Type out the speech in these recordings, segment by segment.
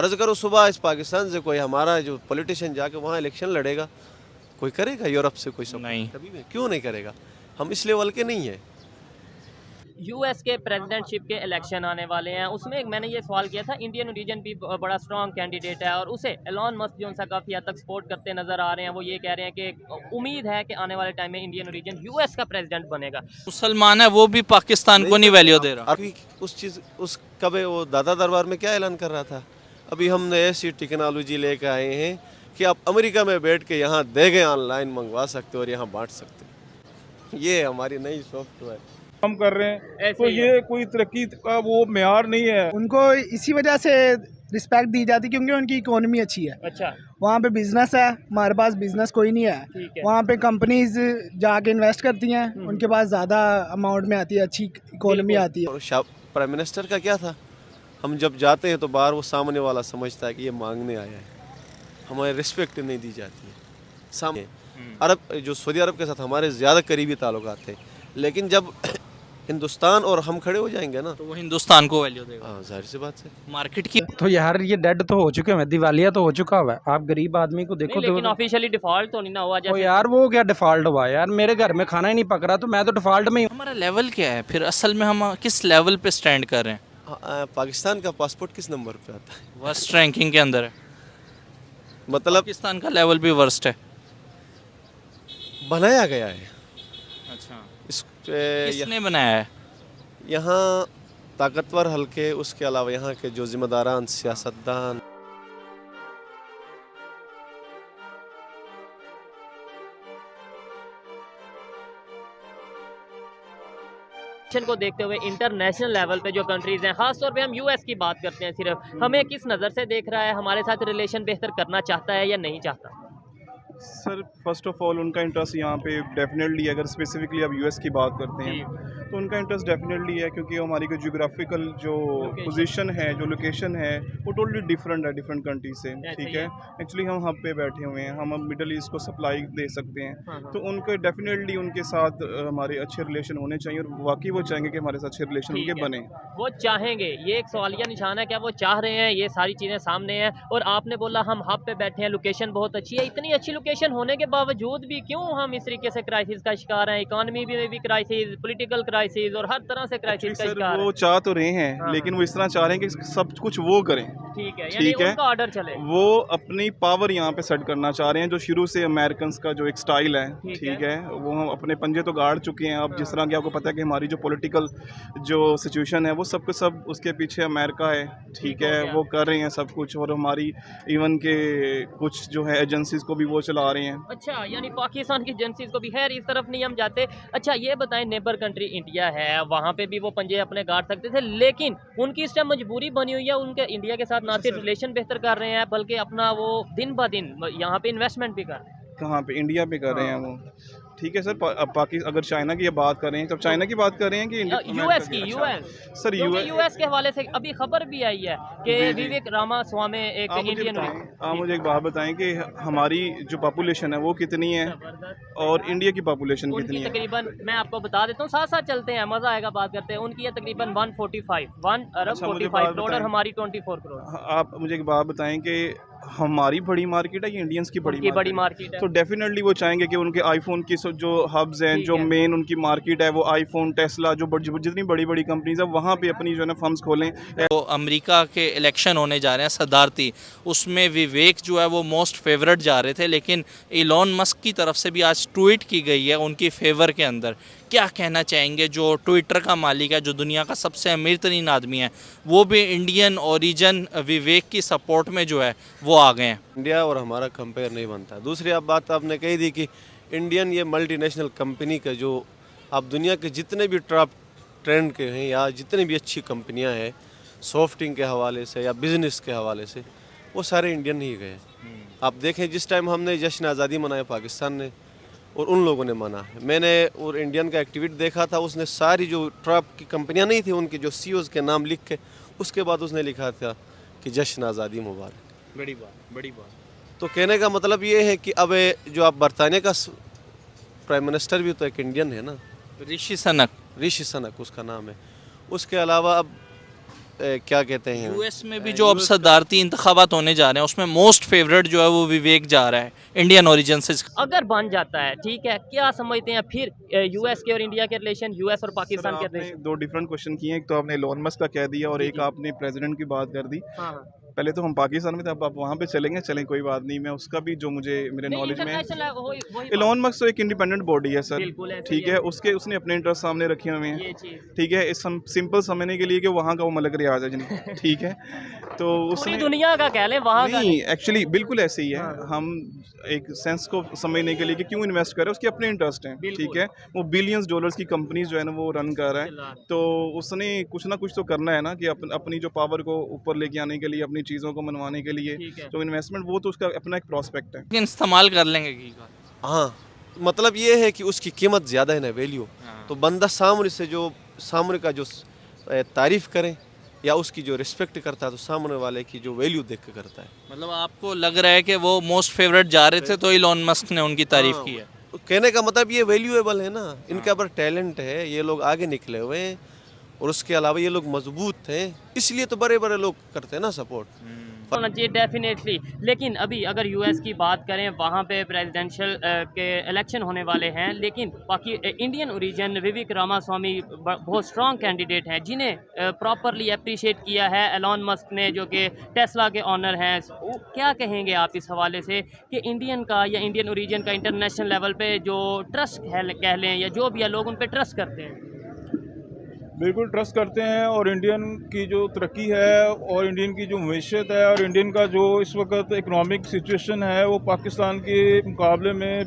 अर्ज़ करो सुबह इस पाकिस्तान से कोई हमारा जो पॉलिटिशियन जाके वहाँ इलेक्शन लड़ेगा, कोई करेगा यूरोप से कोई सपोर्ट? नहीं। कभी भी क्यों नहीं करेगा? हम इस लेवल के नहीं हैं। यूएस के प्रेसिडेंटशिप के इलेक्शन आने वाले हैं, उसमें मैंने ये सवाल किया था, इंडियन रीजन भी बड़ा स्ट्रॉन्ग कैंडिडेट है और उसे एलॉन मस्क जो सा काफ़ी हद तक सपोर्ट करते नज़र आ रहे हैं। वो ये कह रहे हैं कि उम्मीद है कि आने वाले टाइम में इंडियन रीजन यूएस का प्रेसिडेंट बनेगा। मुसलमान है वो भी पाकिस्तान को नहीं वैल्यू दे रहा। अभी उस कब वो दादा दरबार में क्या ऐलान कर रहा था? अभी हमने ऐसी टेक्नोलॉजी लेकर आए हैं कि आप अमेरिका में बैठ के यहाँ देगे ऑनलाइन मंगवा सकते हो और यहाँ बांट सकते हो। ये हमारी नई सॉफ्टवेयर हम कर रहे हैं, ऐसे तो ही है। ये कोई तरक्की का वो मेयार नहीं है। उनको इसी वजह से रिस्पेक्ट दी जाती है क्योंकि उनकी इकोनॉमी अच्छी है। अच्छा, वहाँ पे बिजनेस है, हमारे पास बिजनेस कोई नहीं है। ठीक है। वहाँ पे कंपनीज जाके इन्वेस्ट करती हैं, उनके पास ज़्यादा अमाउंट में आती है, अच्छी इकोनॉमी बिल्कुल। आती है। और प्राइम मिनिस्टर का क्या था? हम जब जाते हैं तो बाहर वो सामने वाला समझता है कि ये मांगने आया है, हमारी रिस्पेक्ट नहीं दी जाती है सामने। अरब जो सऊदी अरब के साथ हमारे ज़्यादा करीबी ताल्लुकात थे, लेकिन जब हिंदुस्तान और हम खड़े हो जाएंगे ना, तो वो हिंदुस्तान को वैल्यू देगा। हाँ जाहिर सी बात है। मार्केट की तो यार ये डेड तो हो चुके हैं, दिवालिया तो हो चुका हुआ है। आप गरीब आदमी को देखो नहीं, लेकिन ऑफिशियली डिफॉल्ट तो नहीं ना हुआ तो जैसे। यार वो क्या डिफॉल्ट हुआ यार, मेरे घर में खाना ही नहीं पक रहा तो मैं तो डिफॉल्ट में ही हूँ। हमारा लेवल क्या है फिर असल में, हम किस लेवल पे स्टैंड कर रहे हैं? पाकिस्तान का पासपोर्ट किस नंबर पे आता है? वर्स्ट रैंकिंग के अंदर है। मतलब पाकिस्तान का लेवल भी वर्स्ट है। बनाया गया है अच्छा, इस किसने बनाया है? यहाँ ताकतवर हल्के, उसके अलावा यहाँ के जो जिम्मेदारान सियासतदान, को देखते हुए इंटरनेशनल लेवल पे जो कंट्रीज हैं, खासतौर पे हम यूएस की बात करते हैं सिर्फ, हमें किस नज़र से देख रहा है, हमारे साथ रिलेशन बेहतर करना चाहता है या नहीं चाहता? सर फर्स्ट ऑफ ऑल उनका इंटरेस्ट यहाँ पे डेफिनेटली, अगर स्पेसिफिकली आप यूएस की बात करते हैं तो उनका इंटरेस्ट डेफिनेटली है, क्योंकि हमारी जो जियोग्राफिकल जो पोजीशन है, जो लोकेशन है, वो टोटली डिफरेंट है डिफरेंट कंट्री से। ठीक है, एक्चुअली हम हब पे बैठे हुए हैं, हम अब मिडल ईस्ट को सप्लाई दे सकते हैं, तो उनके डेफिनेटली उनके साथ हमारे अच्छे रिलेशन होने चाहिए, और वाकई वो चाहेंगे कि हमारे साथ अच्छे रिलेशन ठीक उनके है। बने। वो चाहेंगे, ये एक सवालिया निशान है, क्या वो चाह रहे हैं? ये सारी चीज़ें सामने हैं और आपने बोला हम हब पे बैठे हैं, लोकेशन बहुत अच्छी है। इतनी अच्छी लोकेशन होने के बावजूद भी क्यों हम इस तरीके से क्राइसिस का शिकार हैं? इकोनॉमी में भी क्राइसिस, पॉलिटिकल क्राइसिस और हर तरह से क्राइसिस का सर शिकार वो है। चाह तो रहे हैं, हाँ, लेकिन वो इस तरह चाह रहे हैं कि सब कुछ वो करें। ठीक है, यानी ठीक है, उनका ऑर्डर चले। वो अपनी पावर यहाँ पे सेट करना चाह रहे हैं, जो शुरू से अमेरिकन का जो एक स्टाइल है। ठीक है, वो हम अपने पंजे तो गाड़ चुके हैं। अब जिस तरह की आपको पता है कि हमारी जो पॉलिटिकल जो सिचुएशन है, वो सब के सब उसके पीछे अमेरिका है। ठीक है, वो कर रहे हैं सब कुछ, और हमारी इवन के कुछ जो है एजेंसीज को भी वो चला रहे हैं। अच्छा, यानी पाकिस्तान की एजेंसीज को भी, खैर इस तरफ नहीं हम जाते। अच्छा ये बताएं, नेबर कंट्री इंडिया है, वहाँ पे भी वो पंजे अपने गाड़ सकते थे, लेकिन उनकी इस टाइम मजबूरी बनी हुई है, उनके इंडिया के साथ ना सिर्फ रिलेशन बेहतर कर रहे हैं बल्कि अपना वो दिन ब दिन यहाँ पे इन्वेस्टमेंट भी कर रहे हैं। कहाँ पे? इंडिया पे कर रहे हैं वो। ठीक है सर, अब अगर चाइना की बात कर रहे हैं, तब चाइना की बात कर रहे हैं कि यूएस की, यूएस सर यूएस के हवाले से अभी खबर भी आई है कि विवेक रामास्वामी एक इंडियन। आप मुझे एक बात बताएं कि हमारी जो पॉपुलेशन है वो कितनी है और इंडिया की पॉपुलेशन कितनी उनकी है? तकरीबन, मैं आपको बता देता हूँ, साथ साथ चलते हैं, मजा आएगा बात करते हैं। उनकी है तकरीबन 1 अरब अच्छा, मुझे 45 बात करोड़ और बताएं। हमारी 24 करोड़। आप मुझे एक बात बताएं कि हमारी बड़ी मार्केट है या इंडियंस की उनकी बड़ी मार्केट है। तो डेफिनेटली वो चाहेंगे कि उनके आईफोन की जो हब्स हैं, ठीक जो है। मेन उनकी मार्केट है, वो आईफोन, टेस्ला, जो जितनी बड़ी बड़ी कंपनीज है, वहाँ पे अपनी जो है ना फर्म्स खोलें। तो अमेरिका के इलेक्शन होने जा रहे हैं सदारती, उसमें विवेक जो है वो मोस्ट फेवरेट जा रहे थे, लेकिन इलॉन मस्क की तरफ से भी आज ट्वीट की गई है उनकी फेवर के अंदर। क्या कहना चाहेंगे, जो ट्विटर का मालिक है, जो दुनिया का सबसे अमीर तरीन आदमी है, वो भी इंडियन ओरिजिन विवेक की सपोर्ट में जो है वो आ गए हैं? इंडिया और हमारा कंपेयर नहीं बनता। दूसरी बात आपने कही थी कि इंडियन ये मल्टीनेशनल कंपनी का जो आप दुनिया के जितने भी टॉप ट्रेंड के हैं या जितनी भी अच्छी कंपनियां हैं सॉफ्टवेयर के हवाले से या बिज़नेस के हवाले से, वो सारे इंडियन ही गए। आप देखें जिस टाइम हमने जश्न आज़ादी मनाया पाकिस्तान ने और उन लोगों ने माना है, मैंने और इंडियन का एक्टिविटी देखा था, उसने सारी जो टॉप की कंपनियां नहीं थी उनके जो सीईओज़ के नाम लिख के उसके बाद उसने लिखा था कि जश्न आज़ादी मुबारक। बड़ी बात, बड़ी बात। तो कहने का मतलब ये है कि अब जो आप बरतानिया का प्राइम मिनिस्टर भी तो एक इंडियन है ना, ऋषि सनक। ऋषि सनक उसका नाम है। उसके अलावा अब क्या कहते हैं यूएस में भी जो अब सदारती इंतखाबात होने जा रहे हैं उसमें मोस्ट फेवरेट जो है वो विवेक जा रहा है इंडियन ओरिजिन से। अगर बन जाता है, ठीक है, क्या समझते हैं फिर यूएस के और इंडिया के रिलेशन, यूएस और पाकिस्तान के आपने रिलेशन? दो डिफरेंट क्वेश्चन किए, एक तो आपने एलोन मस्क का कह दिया और जी, एक जी। आपने प्रेसिडेंट की बात कर दी। हाँ हाँ। पहले तो हम पाकिस्तान में थे, अब आप वहाँ पे चलें कोई बात नहीं। मैं उसका भी जो मुझे मेरे नहीं, नॉलेज में, international वही वही एलोन मस्क तो एक इंडिपेंडेंट बॉडी है सर, बिल्कुल ऐसे ठीक ही है, उसने अपने इंटरेस्ट सामने रखे हुए हैं, ये चीज़ ठीक है। इस सिंपल समझने के लिए कि वहाँ का वो मलक रियाज है जिनका, ठीक है, तो पूरी उसने दुनिया का कह लें, वहाँ का नहीं, एक्चुअली बिल्कुल ऐसे ही है। हाँ। हम एक सेंस को समझने के लिए कि क्यों इन्वेस्ट करें, उसके अपने इंटरेस्ट हैं, बिल्कुल। ठीक है। वो बिलियंस डॉलर्स की कंपनीज जो है ना वो रन कर रहा है, नहीं। तो उसने कुछ ना कुछ तो करना है ना कि अपनी जो पावर को ऊपर लेके आने के लिए, अपनी चीज़ों को मनवाने के लिए, ठीक है। तो इन्वेस्टमेंट वो तो उसका अपना एक प्रॉस्पेक्ट है। लेकिन इस्तेमाल कर लेंगे घी का। हाँ, मतलब ये है कि उसकी कीमत ज़्यादा है ना, वैल्यू। हाँ। तो बंदा सामने का जो तारीफ़ करे या उसकी जो रिस्पेक्ट करता है, तो सामने वाले की जो वैल्यू देख के करता है। मतलब आपको लग रहा है कि वो मोस्ट फेवरेट जा रहे थे तो इलॉन मस्क ने उनकी तारीफ हाँ, की है। तो कहने का मतलब ये वैल्यूएबल है ना, इनके ऊपर टैलेंट है, ये लोग आगे निकले हुए हैं और उसके अलावा ये लोग मजबूत हैं, इसलिए तो बड़े बड़े लोग करते हैं ना सपोर्ट। होना चाहिए डेफिनेटली। लेकिन अभी अगर यूएस की बात करें, वहाँ पे प्रेसिडेंशियल के इलेक्शन होने वाले हैं, लेकिन बाकी इंडियन ओरिजिन विवेक रामास्वामी बहुत स्ट्रॉन्ग कैंडिडेट हैं जिन्हें प्रॉपरली अप्रिशिएट किया है एलॉन मस्क ने, जो कि टेस्ला के ऑनर हैं। क्या कहेंगे आप इस हवाले से कि इंडियन का या इंडियन ओरिजिन का इंटरनेशनल लेवल पे जो ट्रस्ट कह लें या जो भी है, लोग उन पर ट्रस्ट करते हैं? बिल्कुल ट्रस्ट करते हैं, और इंडियन की जो तरक्की है और इंडियन की जो मैशियत है और इंडियन का जो इस वक्त इकोनॉमिक सिचुएशन है वो पाकिस्तान के मुकाबले में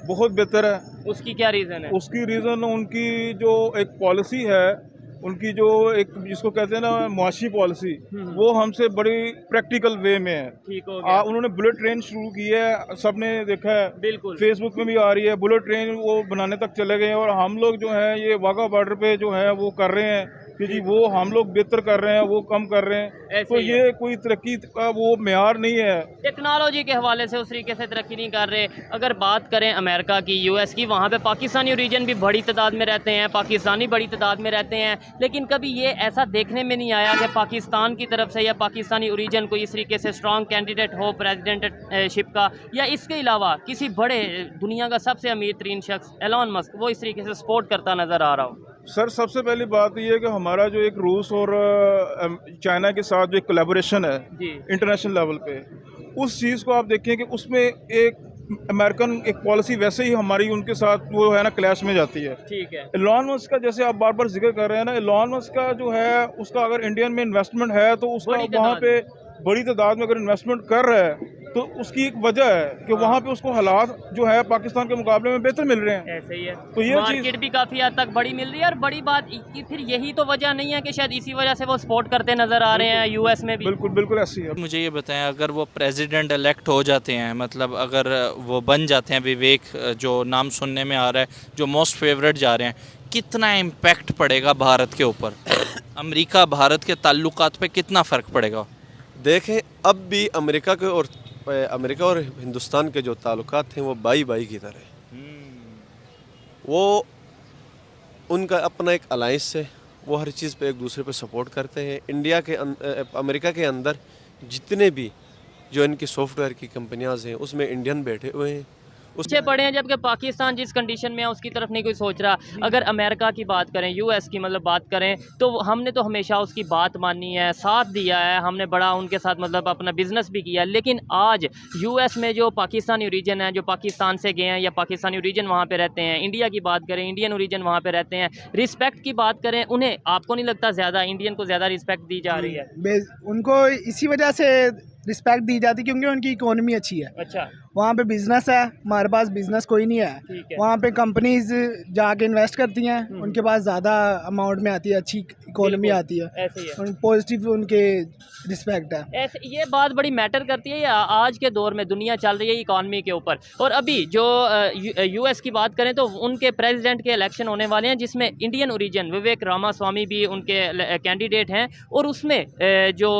बहुत बेहतर है। उसकी क्या रीज़न है? उसकी रीज़न उनकी जो एक पॉलिसी है, उनकी जो एक जिसको कहते हैं ना मुआशी पॉलिसी, वो हमसे बड़ी प्रैक्टिकल वे में है। ठीक हो गया। उन्होंने बुलेट ट्रेन शुरू की है, सबने देखा है, बिल्कुल। फेसबुक में भी आ रही है बुलेट ट्रेन, वो बनाने तक चले गए हैं। और हम लोग जो है ये वाघा बॉर्डर पे जो है वो कर रहे हैं कि जी वो हम लोग बेहतर कर रहे हैं, वो कम कर रहे हैं। ऐसे तो ही ये कोई तरक्की का वो मेयार नहीं है। टेक्नोलॉजी के हवाले से उस तरीके से तरक्की नहीं कर रहे। अगर बात करें अमेरिका की, यूएस की, वहाँ पे पाकिस्तानी ओरिजिन भी बड़ी तादाद में रहते हैं, पाकिस्तानी बड़ी तादाद में रहते हैं, लेकिन कभी ये ऐसा देखने में नहीं आया कि पाकिस्तान की तरफ से या पाकिस्तानी ओरिजिन कोई इस तरीके से स्ट्रॉन्ग कैंडिडेट हो प्रेसिडेंटशिप का, या इसके अलावा किसी बड़े दुनिया का सबसे अमीर तरीन शख्स एलॉन मस्क वो इस तरीके से सपोर्ट करता नज़र आ रहा हो। सर सबसे पहली बात ये है कि हमारा जो एक रूस और चाइना के साथ जो एक कोलैबोरेशन है जी। इंटरनेशनल लेवल पे, उस चीज़ को आप देखें कि उसमें एक अमेरिकन एक पॉलिसी वैसे ही हमारी उनके साथ वो है ना क्लैश में जाती है। ठीक है। एलॉन मस्क का जैसे आप बार बार जिक्र कर रहे हैं ना, एलॉन मस्क का जो है उसका अगर इंडियन में इन्वेस्टमेंट है तो उसका बड़ी वहाँ तादाद पे बड़ी तादाद में अगर इन्वेस्टमेंट कर रहा है तो उसकी एक वजह है कि वहाँ पे उसको हालात जो है पाकिस्तान के मुकाबले में बेहतर मिल रहे हैं। ऐसे ही है। तो ये मार्केट भी काफ़ी हद तक बड़ी मिल रही है, और बड़ी बात कि फिर यही तो वजह नहीं है कि शायद इसी वजह से वो सपोर्ट करते नज़र आ रहे हैं यूएस में भी? बिल्कुल बिल्कुल ऐसी है। मुझे ये बताएं, अगर वो प्रेसिडेंट इलेक्ट हो जाते हैं, मतलब अगर वो बन जाते हैं, विवेक जो नाम सुनने में आ रहा है, जो मोस्ट फेवरेट जा रहे हैं, कितना इम्पैक्ट पड़ेगा भारत के ऊपर? अमेरिका भारत के ताल्लुकात पे कितना फ़र्क पड़ेगा? देखें, अब भी अमेरिका और हिंदुस्तान के जो ताल्लुकात हैं वो भाई भाई की तरह हैं। वो उनका अपना एक अलाइंस है, वो हर चीज़ पे एक दूसरे पे सपोर्ट करते हैं। अमेरिका के अंदर जितने भी जो इनकी सॉफ्टवेयर की कंपनियां हैं उसमें इंडियन बैठे हुए हैं। पीछे पड़े हैं, जबकि पाकिस्तान जिस कंडीशन में है उसकी तरफ नहीं कोई सोच रहा। अगर अमेरिका की बात करें, यूएस की मतलब बात करें, तो हमने तो हमेशा उसकी बात मानी है, साथ दिया है, हमने बड़ा उनके साथ मतलब अपना बिजनेस भी किया। लेकिन आज यूएस में जो पाकिस्तानी ओरिजिन है, जो पाकिस्तान से गए हैं या पाकिस्तानी ओरिजिन वहाँ पे रहते हैं, इंडिया की बात करें, इंडियन ओरिजिन वहाँ पे रहते हैं, रिस्पेक्ट की बात करें, उन्हें आपको नहीं लगता ज़्यादा इंडियन को ज़्यादा रिस्पेक्ट दी जा रही है? उनको इसी वजह से रिस्पेक्ट दी जाती क्योंकि उनकी इकोनॉमी अच्छी है। अच्छा। वहाँ पे बिजनेस है, हमारे पास बिजनेस कोई नहीं है। ठीक है। वहाँ पे कंपनीज जाके इन्वेस्ट करती हैं, उनके पास ज़्यादा अमाउंट में आती है, अच्छी इकोनॉमी बिल्कुल, आती है, ऐसे ही है। पॉजिटिव उनके रिस्पेक्ट है। ऐसे ये बात बड़ी मैटर करती है। या आज के दौर में दुनिया चल रही है इकॉनमी के ऊपर, और अभी जो यूएस की बात करें तो उनके प्रेसिडेंट के इलेक्शन होने वाले हैं, जिसमें इंडियन ओरिजिन विवेक रामास्वामी भी उनके कैंडिडेट हैं, और उसमें जो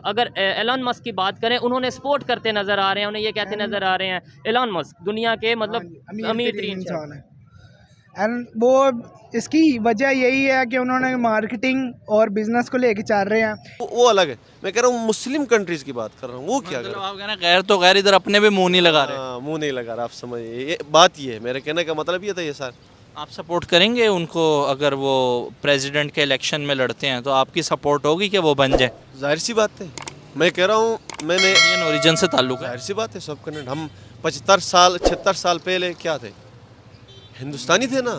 अगर एलॉन मस्क की बात करें, उन्होंने सपोर्ट करते नज़र आ रहे हैं, उन्हें ये कहते नज़र आ रहे हैं एलॉन मस्क दुनिया के मतलब अमीर तरीन इंसान है। एंड वो इसकी वजह यही है कि उन्होंने मार्केटिंग और बिजनेस को लेके चल रहे हैं। वो अलग है, मैं कह रहा हूँ मुस्लिम कंट्रीज की बात कर रहा हूँ, वो क्या कर मतलब रहे आप कहना गैर तो गैर, इधर अपने भी मुंह नहीं लगा रहे। हैं? मुंह नहीं लगा रहा, आप समझिए, ये बात ये है, मेरे कहने का मतलब ये था ये सर। आप सपोर्ट करेंगे उनको अगर वो प्रेसिडेंट के इलेक्शन में लड़ते हैं, तो आपकी सपोर्ट होगी कि वो बन जाए? जाहिर सी बात है, मैं कह रहा हूँ, मैंने इंडियन ओरिजिन से ताल्लुक है। जाहिर सी बात है, सब कनेक्ट, हम 75 साल 76 साल पहले क्या थे, हिंदुस्तानी थे ना।